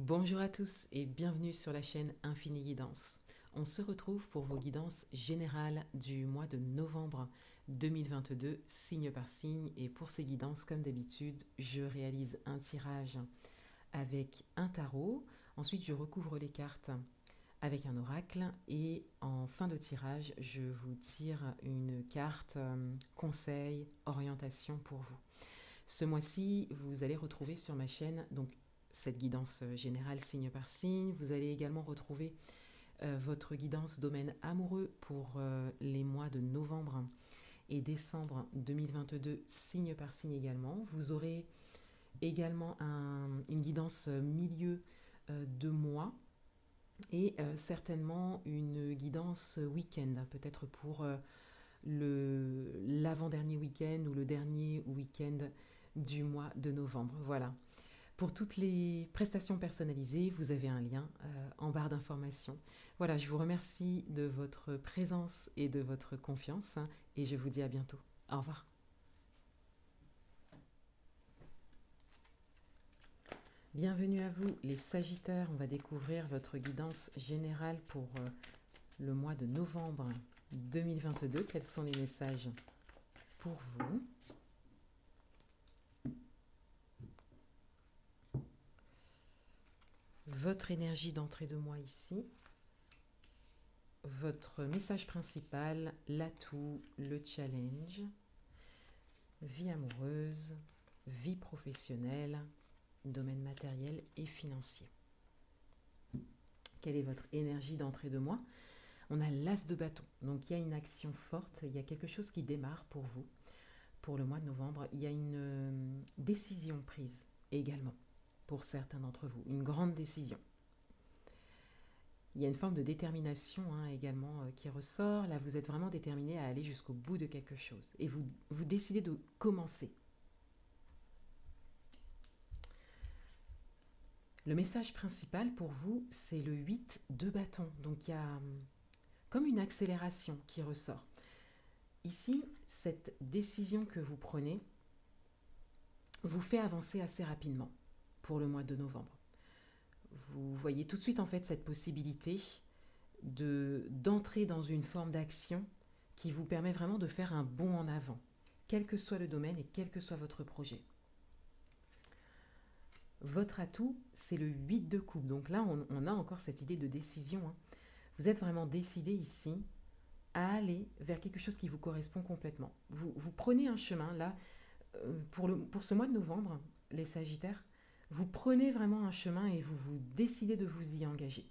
Bonjour à tous et bienvenue sur la chaîne Infini Guidance. On se retrouve pour vos guidances générales du mois de novembre 2022, signe par signe. Et pour ces guidances, comme d'habitude, je réalise un tirage avec un tarot. Ensuite, je recouvre les cartes avec un oracle. Et en fin de tirage, je vous tire une carte conseil, orientation pour vous. Ce mois-ci, vous allez retrouver sur ma chaîne cette guidance générale signe par signe. Vous allez également retrouver votre guidance domaine amoureux pour les mois de novembre et décembre 2022, signe par signe également. Vous aurez également une guidance milieu de mois et certainement une guidance week-end, peut-être pour l'avant-dernier week-end ou le dernier week-end du mois de novembre. Voilà. Pour toutes les prestations personnalisées, vous avez un lien en barre d'informations. Voilà, je vous remercie de votre présence et de votre confiance et je vous dis à bientôt. Au revoir. Bienvenue à vous les Sagittaires, on va découvrir votre guidance générale pour le mois de novembre 2022. Quels sont les messages pour vous ? Votre énergie d'entrée de mois ici, votre message principal, l'atout, le challenge, vie amoureuse, vie professionnelle, domaine matériel et financier. Quelle est votre énergie d'entrée de mois ? On a l'as de bâton, donc il y a une action forte, il y a quelque chose qui démarre pour vous. Pour le mois de novembre, il y a une décision prise également pour certains d'entre vous, une grande décision. Il y a une forme de détermination également qui ressort. Là, vous êtes vraiment déterminé à aller jusqu'au bout de quelque chose. Et vous décidez de commencer. Le message principal pour vous, c'est le 8 de bâton. Donc, il y a comme une accélération qui ressort. Ici, cette décision que vous prenez vous fait avancer assez rapidement pour le mois de novembre. Vous voyez tout de suite en fait cette possibilité d'entrer dans une forme d'action qui vous permet vraiment de faire un bond en avant, quel que soit le domaine et quel que soit votre projet. Votre atout, c'est le 8 de coupe. Donc là, on a encore cette idée de décision. Vous êtes vraiment décidé ici à aller vers quelque chose qui vous correspond complètement. Vous prenez un chemin, là, pour ce mois de novembre, les Sagittaires, vous prenez vraiment un chemin et vous décidez de vous y engager.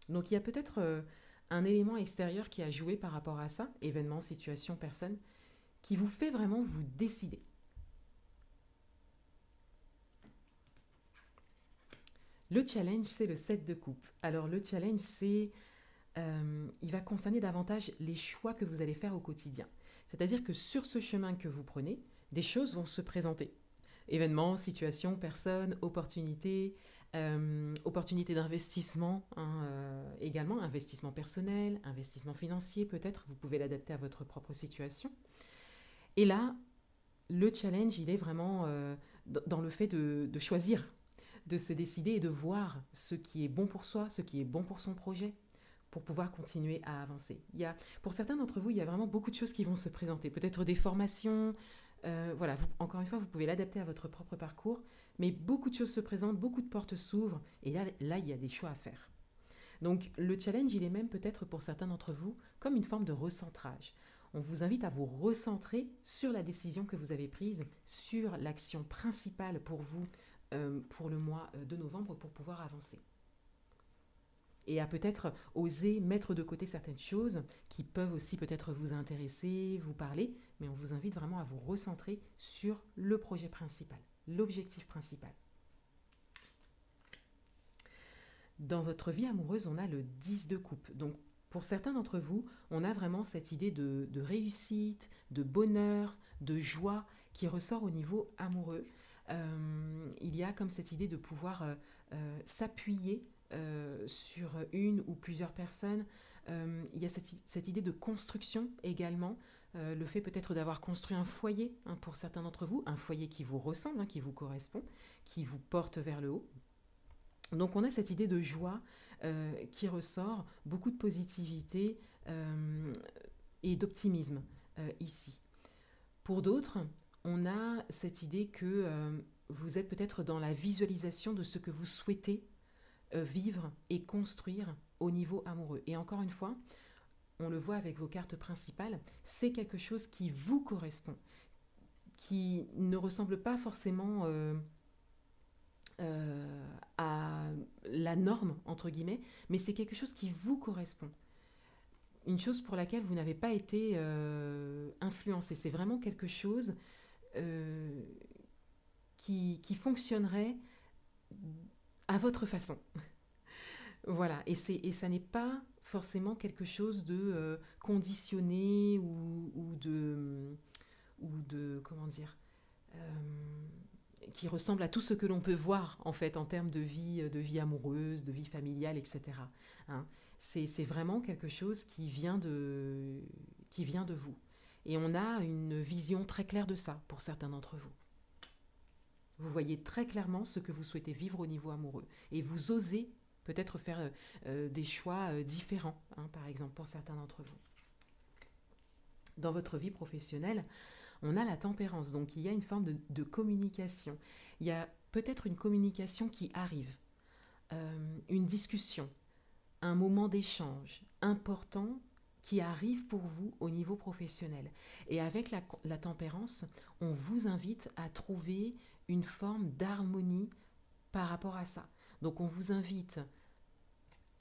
Donc il y a peut-être un élément extérieur qui a joué par rapport à ça, événement, situation, personne, qui vous fait vraiment vous décider. Le challenge, c'est le 7 de coupe. Alors le challenge, il va concerner davantage les choix que vous allez faire au quotidien. C'est-à-dire que sur ce chemin que vous prenez, des choses vont se présenter. Événements, situations, personnes, opportunités, opportunités d'investissement, également investissement personnel, investissement financier peut-être, vous pouvez l'adapter à votre propre situation. Et là, le challenge, il est vraiment dans le fait de choisir, de se décider et de voir ce qui est bon pour soi, ce qui est bon pour son projet, pour pouvoir continuer à avancer. Pour certains d'entre vous, il y a vraiment beaucoup de choses qui vont se présenter, peut-être des formations. Voilà, encore une fois, vous pouvez l'adapter à votre propre parcours, mais beaucoup de choses se présentent, beaucoup de portes s'ouvrent, et là, il y a des choix à faire. Donc, le challenge, il est même peut-être pour certains d'entre vous comme une forme de recentrage. On vous invite à vous recentrer sur la décision que vous avez prise, sur l'action principale pour vous pour le mois de novembre pour pouvoir avancer. Et à peut-être oser mettre de côté certaines choses qui peuvent aussi peut-être vous intéresser, vous parler, mais on vous invite vraiment à vous recentrer sur le projet principal, l'objectif principal. Dans votre vie amoureuse, on a le 10 de coupe. Donc, pour certains d'entre vous, on a vraiment cette idée de réussite, de bonheur, de joie qui ressort au niveau amoureux. Il y a comme cette idée de pouvoir s'appuyer sur une ou plusieurs personnes. Il y a cette idée de construction également, le fait peut-être d'avoir construit un foyer pour certains d'entre vous, un foyer qui vous ressemble, qui vous correspond, qui vous porte vers le haut. Donc on a cette idée de joie qui ressort, beaucoup de positivité et d'optimisme ici. Pour d'autres, on a cette idée que vous êtes peut-être dans la visualisation de ce que vous souhaitez vivre et construire au niveau amoureux. Et encore une fois, on le voit avec vos cartes principales, c'est quelque chose qui vous correspond, qui ne ressemble pas forcément à la norme, entre guillemets, mais c'est quelque chose qui vous correspond. Une chose pour laquelle vous n'avez pas été influencé. C'est vraiment quelque chose qui fonctionnerait à votre façon. Voilà, et ça n'est pas forcément quelque chose de conditionné ou de comment dire, qui ressemble à tout ce que l'on peut voir en fait en termes de vie amoureuse, de vie familiale, etc. Hein. C'est vraiment quelque chose qui vient de vous. Et on a une vision très claire de ça pour certains d'entre vous. Vous voyez très clairement ce que vous souhaitez vivre au niveau amoureux. Et vous osez peut-être faire des choix différents, hein, par exemple, pour certains d'entre vous. Dans votre vie professionnelle, on a la tempérance, donc il y a une forme de communication. Il y a peut-être une communication qui arrive, une discussion, un moment d'échange important qui arrive pour vous au niveau professionnel. Et avec la tempérance, on vous invite à trouver une forme d'harmonie par rapport à ça. Donc on vous invite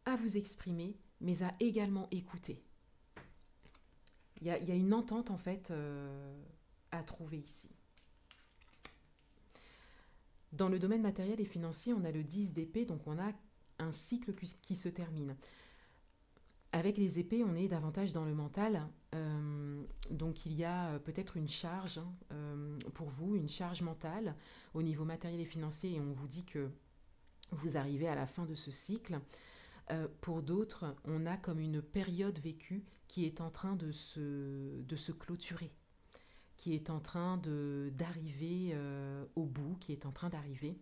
à vous exprimer, mais à également écouter. Il y a une entente en fait à trouver ici. Dans le domaine matériel et financier, on a le 10 d'épée, donc on a un cycle qui se termine. Avec les épées, on est davantage dans le mental, donc il y a peut-être une charge pour vous, une charge mentale au niveau matériel et financier, et on vous dit que vous arrivez à la fin de ce cycle. Pour d'autres, on a comme une période vécue qui est en train de se clôturer, qui est en train d'arriver au bout, qui est en train d'arriver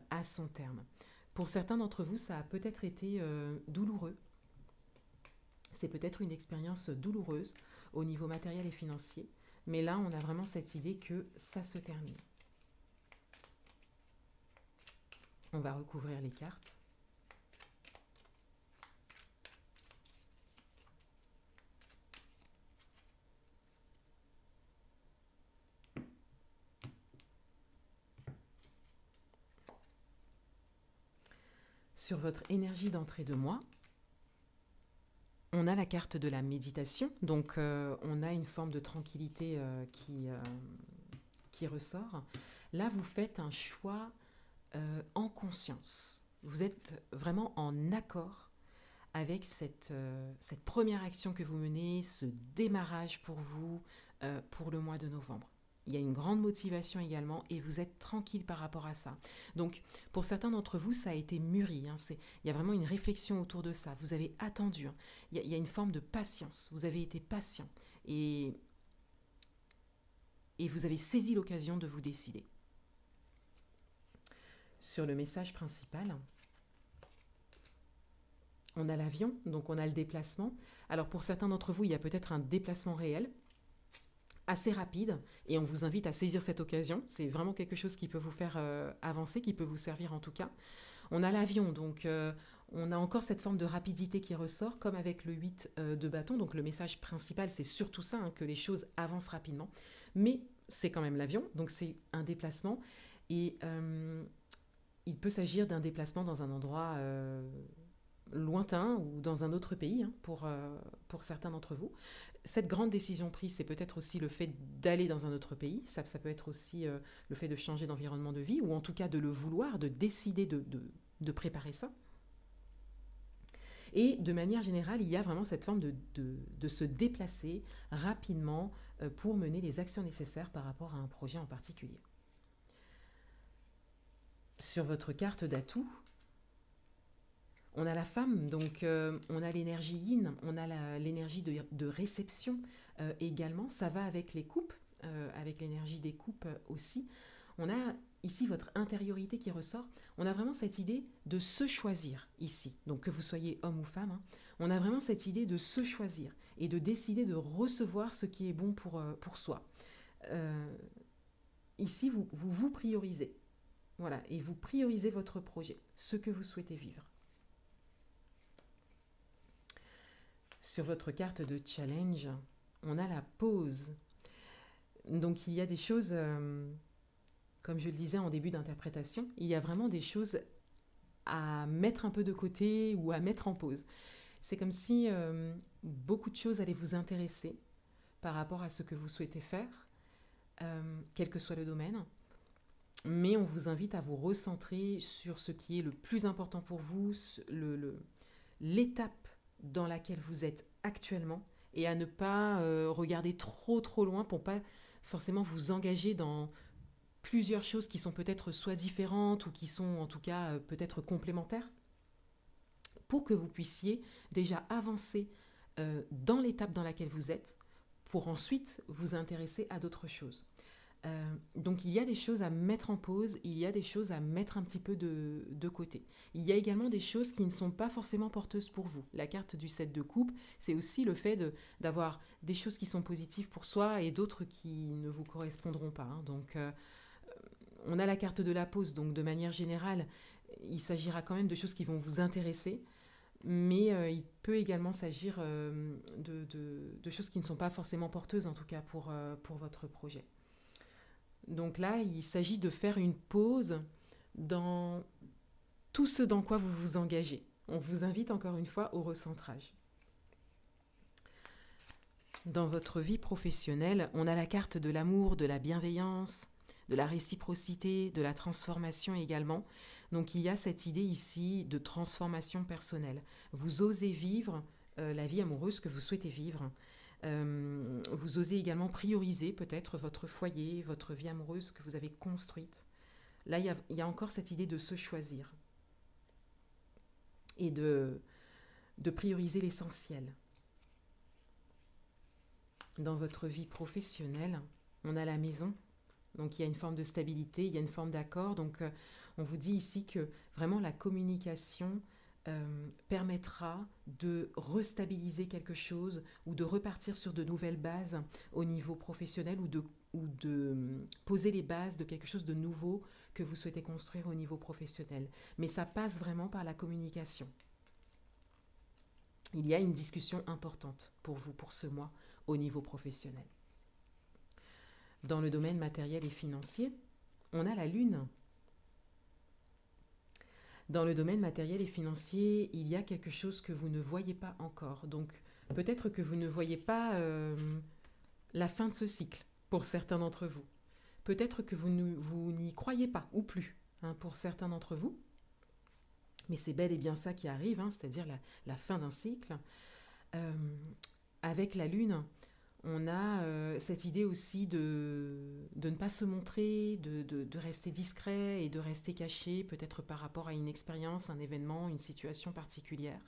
à son terme. Pour certains d'entre vous, ça a peut-être été douloureux. C'est peut-être une expérience douloureuse au niveau matériel et financier, mais là, on a vraiment cette idée que ça se termine. On va recouvrir les cartes. Sur votre énergie d'entrée de mois, on a la carte de la méditation, donc on a une forme de tranquillité qui ressort. Là, vous faites un choix en conscience. Vous êtes vraiment en accord avec cette première action que vous menez, ce démarrage pour vous pour le mois de novembre. Il y a une grande motivation également et vous êtes tranquille par rapport à ça. Donc, pour certains d'entre vous, ça a été mûri. Hein, il y a vraiment une réflexion autour de ça. Vous avez attendu. Hein. Il y a une forme de patience. Vous avez été patient et vous avez saisi l'occasion de vous décider. Sur le message principal, on a l'avion, donc on a le déplacement. Alors, pour certains d'entre vous, il y a peut-être un déplacement réel, assez rapide, et on vous invite à saisir cette occasion. C'est vraiment quelque chose qui peut vous faire avancer, qui peut vous servir en tout cas. On a l'avion, donc on a encore cette forme de rapidité qui ressort, comme avec le 8 de bâton. Donc le message principal, c'est surtout ça, hein, que les choses avancent rapidement. Mais c'est quand même l'avion, donc c'est un déplacement. Et il peut s'agir d'un déplacement dans un endroit lointain ou dans un autre pays, hein, pour certains d'entre vous. Cette grande décision prise, c'est peut-être aussi le fait d'aller dans un autre pays. Ça peut être aussi le fait de changer d'environnement de vie, ou en tout cas de le vouloir, de décider de préparer ça. Et de manière générale, il y a vraiment cette forme de se déplacer rapidement pour mener les actions nécessaires par rapport à un projet en particulier. Sur votre carte d'atout, on a la femme, donc on a l'énergie yin, on a l'énergie de réception également. Ça va avec les coupes, avec l'énergie des coupes aussi. On a ici votre intériorité qui ressort. On a vraiment cette idée de se choisir ici. Donc que vous soyez homme ou femme, hein, on a vraiment cette idée de se choisir et de décider de recevoir ce qui est bon pour soi. Euh, Ici, vous priorisez. Voilà, et vous priorisez votre projet, ce que vous souhaitez vivre. Sur votre carte de challenge, on a la pause. Donc il y a des choses, comme je le disais en début d'interprétation, il y a vraiment des choses à mettre un peu de côté ou à mettre en pause. C'est comme si beaucoup de choses allaient vous intéresser par rapport à ce que vous souhaitez faire, quel que soit le domaine. Mais on vous invite à vous recentrer sur ce qui est le plus important pour vous, l'étape dans laquelle vous êtes actuellement, et à ne pas regarder trop loin pour pas forcément vous engager dans plusieurs choses qui sont peut-être soit différentes ou qui sont en tout cas peut-être complémentaires, pour que vous puissiez déjà avancer dans l'étape dans laquelle vous êtes, pour ensuite vous intéresser à d'autres choses. Donc il y a des choses à mettre en pause, il y a des choses à mettre un petit peu de côté. Il y a également des choses qui ne sont pas forcément porteuses pour vous. La carte du 7 de coupe, c'est aussi le fait d'avoir des choses qui sont positives pour soi et d'autres qui ne vous correspondront pas, hein. Donc on a la carte de la pause, donc de manière générale, il s'agira quand même de choses qui vont vous intéresser, mais il peut également s'agir de choses qui ne sont pas forcément porteuses, en tout cas pour votre projet. Donc là, il s'agit de faire une pause dans tout ce dans quoi vous vous engagez. On vous invite encore une fois au recentrage. Dans votre vie professionnelle, on a la carte de l'amour, de la bienveillance, de la réciprocité, de la transformation également. Donc il y a cette idée ici de transformation personnelle. Vous osez vivre la vie amoureuse que vous souhaitez vivre. Vous osez également prioriser peut-être votre foyer, votre vie amoureuse que vous avez construite. Là, il y a encore cette idée de se choisir et de prioriser l'essentiel. Dans votre vie professionnelle, on a la maison, donc il y a une forme de stabilité, il y a une forme d'accord. Donc on vous dit ici que vraiment la communication permettra de restabiliser quelque chose ou de repartir sur de nouvelles bases au niveau professionnel ou de poser les bases de quelque chose de nouveau que vous souhaitez construire au niveau professionnel. Mais ça passe vraiment par la communication. Il y a une discussion importante pour vous, pour ce mois, au niveau professionnel. Dans le domaine matériel et financier, on a la Lune. Dans le domaine matériel et financier, il y a quelque chose que vous ne voyez pas encore. Donc peut-être que vous ne voyez pas la fin de ce cycle pour certains d'entre vous. Peut-être que vous n'y croyez pas ou plus, hein, pour certains d'entre vous. Mais c'est bel et bien ça qui arrive, hein, c'est-à-dire la fin d'un cycle. Avec la Lune, on a cette idée aussi de ne pas se montrer, de rester discret et de rester caché, peut-être par rapport à une expérience, un événement, une situation particulière,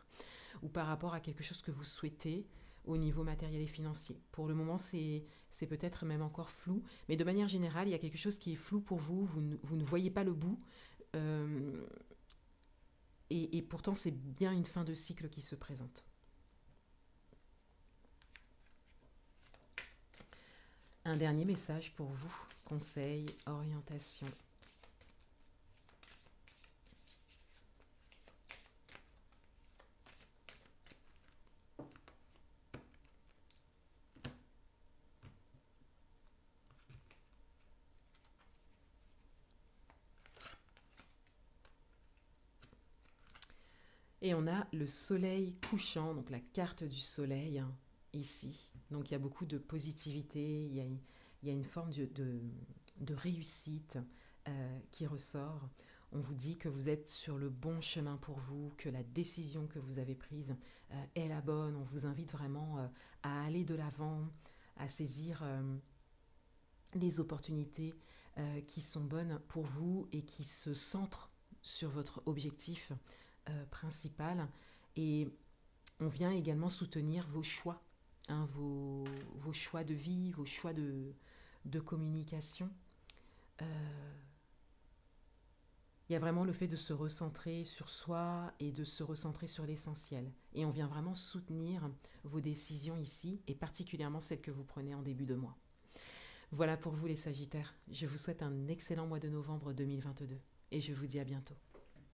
ou par rapport à quelque chose que vous souhaitez au niveau matériel et financier. Pour le moment, c'est peut-être même encore flou, mais de manière générale, il y a quelque chose qui est flou pour vous, vous ne voyez pas le bout, et pourtant c'est bien une fin de cycle qui se présente. Un dernier message pour vous, conseil, orientation. Et on a le soleil couchant, donc la carte du soleil, hein, ici. Donc il y a beaucoup de positivité, il y a une forme de réussite qui ressort. On vous dit que vous êtes sur le bon chemin pour vous, que la décision que vous avez prise est la bonne. On vous invite vraiment à aller de l'avant, à saisir les opportunités qui sont bonnes pour vous et qui se centrent sur votre objectif principal. Et on vient également soutenir vos choix, hein, vos choix de vie, vos choix de communication. Il y a vraiment le fait de se recentrer sur soi et de se recentrer sur l'essentiel. Et on vient vraiment soutenir vos décisions ici, et particulièrement celles que vous prenez en début de mois. Voilà pour vous les Sagittaires. Je vous souhaite un excellent mois de novembre 2022 et je vous dis à bientôt.